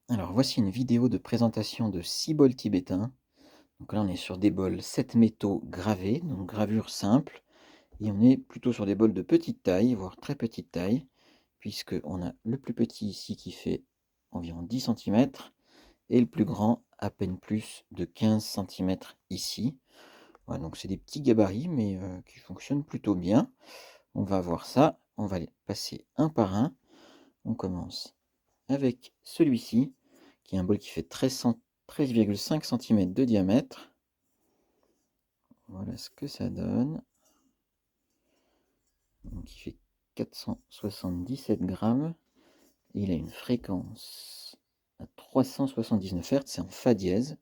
Alors voici une vidéo de présentation de 6 bols tibétains. Donc là on est sur des bols 7 métaux gravés, donc gravure simple. Et on est plutôt sur des bols de petite taille, voire très petite taille, puisque on a le plus petit ici qui fait environ 10 centimètres et le plus grand à peine plus de 15 centimètres ici. Voilà, donc c'est des petits gabarits mais qui fonctionnent plutôt bien. On va voir ça, on va les passer un par un. On commence avec celui-ci, qui est un bol qui fait 13,5 cm de diamètre. Voilà ce que ça donne. Donc il fait 477 grammes. Et il a une fréquence à 379 Hz, c'est en Fa dièse.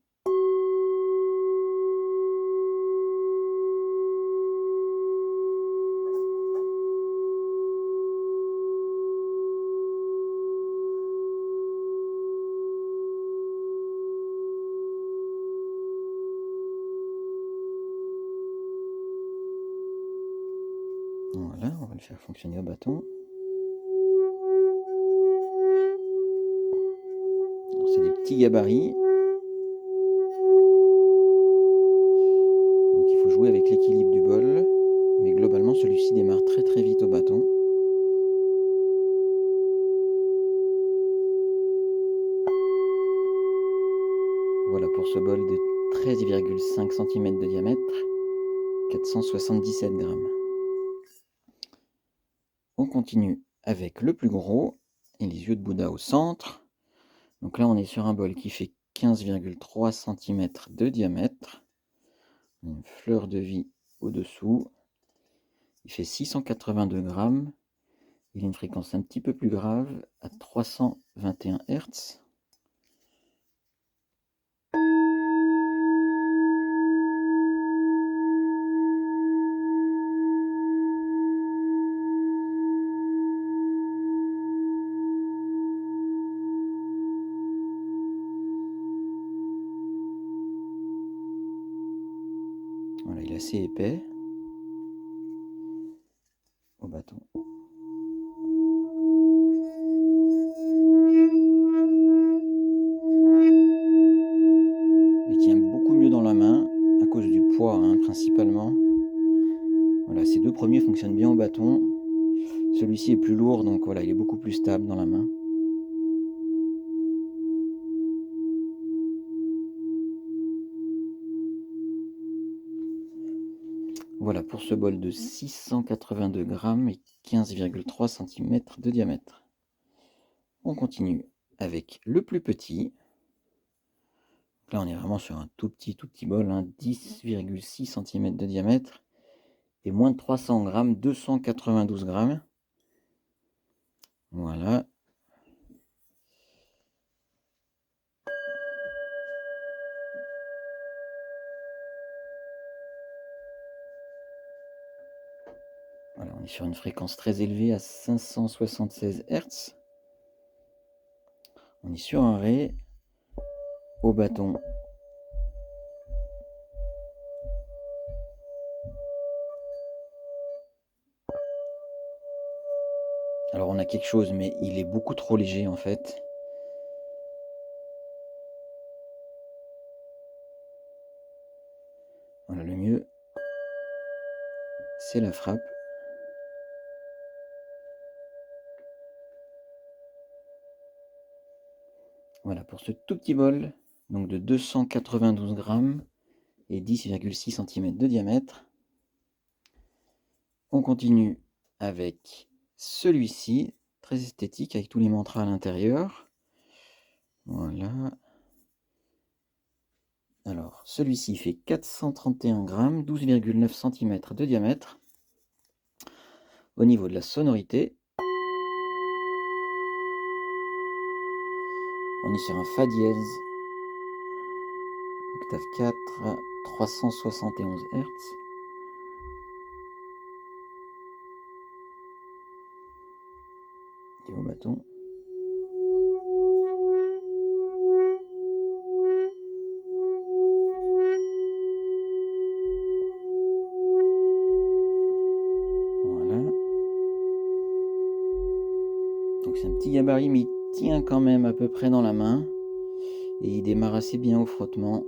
Voilà, on va le faire fonctionner au bâton. C'est des petits gabarits. Donc il faut jouer avec l'équilibre du bol. Mais globalement, celui-ci démarre très très vite au bâton. Voilà pour ce bol de 13,5 cm de diamètre, 477 grammes. On continue avec le plus gros et les yeux de Bouddha au centre. Donc là, on est sur un bol qui fait 15,3 cm de diamètre. Une fleur de vie au-dessous. Il fait 682 grammes. Il a une fréquence un petit peu plus grave à 321 Hz. Voilà, il est assez épais au bâton. Il tient beaucoup mieux dans la main à cause du poids principalement. Voilà, ces deux premiers fonctionnent bien au bâton. Celui-ci est plus lourd, donc voilà, il est beaucoup plus stable dans la main. Voilà pour ce bol de 682 grammes et 15,3 cm de diamètre. On continue avec le plus petit. Là, on est vraiment sur un tout petit bol, 10,6 cm de diamètre et moins de 300 grammes, 292 grammes. Voilà. Voilà, on est sur une fréquence très élevée à 576 Hz. On est sur un ré au bâton. Alors on a quelque chose, mais il est beaucoup trop léger en fait. Voilà, le mieux, c'est la frappe. Voilà pour ce tout petit bol, donc de 292 grammes et 10,6 cm de diamètre. On continue avec celui-ci, très esthétique avec tous les mantras à l'intérieur. Voilà. Alors, celui-ci fait 431 grammes, 12,9 cm de diamètre. Au niveau de la sonorité, on est sur un Fa dièse, octave 4, 371 Hz. Et au bâton. Voilà. Donc c'est un petit gabarit, mais il tient quand même à peu près dans la main. Et il démarre assez bien au frottement.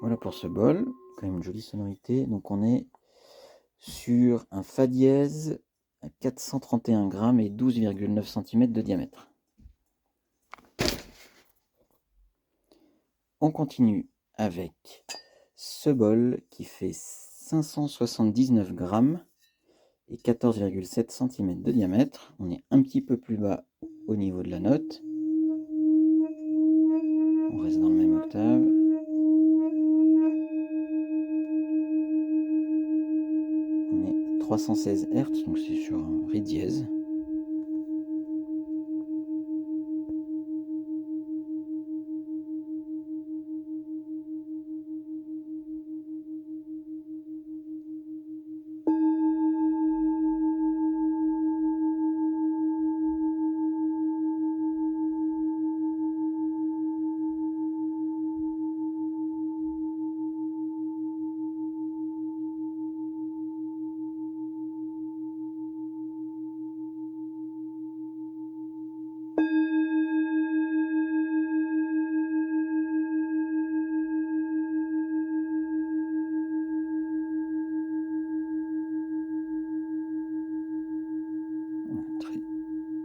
Voilà pour ce bol, quand même une jolie sonorité. Donc on est sur un Fa dièse à 431 grammes et 12,9 cm de diamètre. On continue avec ce bol qui fait 579 grammes et 14,7 cm de diamètre. On est un petit peu plus bas au niveau de la note. On reste dans le même octave. On est 316 Hz, donc c'est sur un Ré dièse.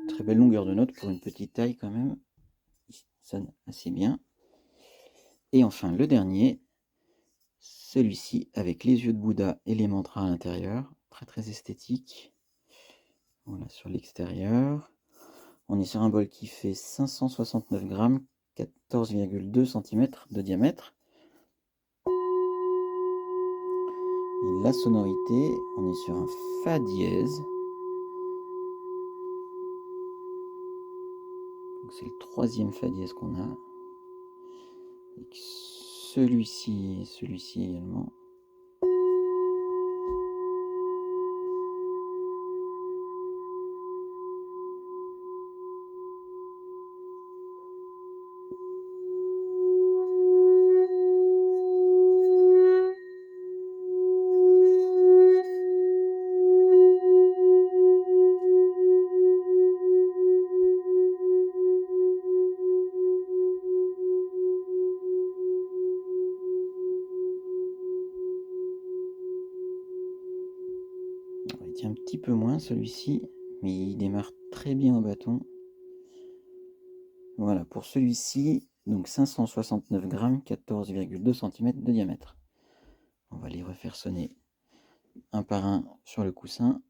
Très belle longueur de note pour une petite taille quand même. Il sonne assez bien. Et enfin le dernier, celui-ci avec les yeux de Bouddha et les mantras à l'intérieur. Très esthétique. Voilà sur l'extérieur. On est sur un bol qui fait 569 grammes, 14,2 cm de diamètre. Et la sonorité, on est sur un Fa dièse. C'est le troisième Fa dièse qu'on a. Et celui-ci également. Il tient un petit peu moins celui-ci, mais il démarre très bien au bâton. Voilà, pour celui-ci, donc 569 grammes, 14,2 cm de diamètre. On va les refaire sonner un par un sur le coussin.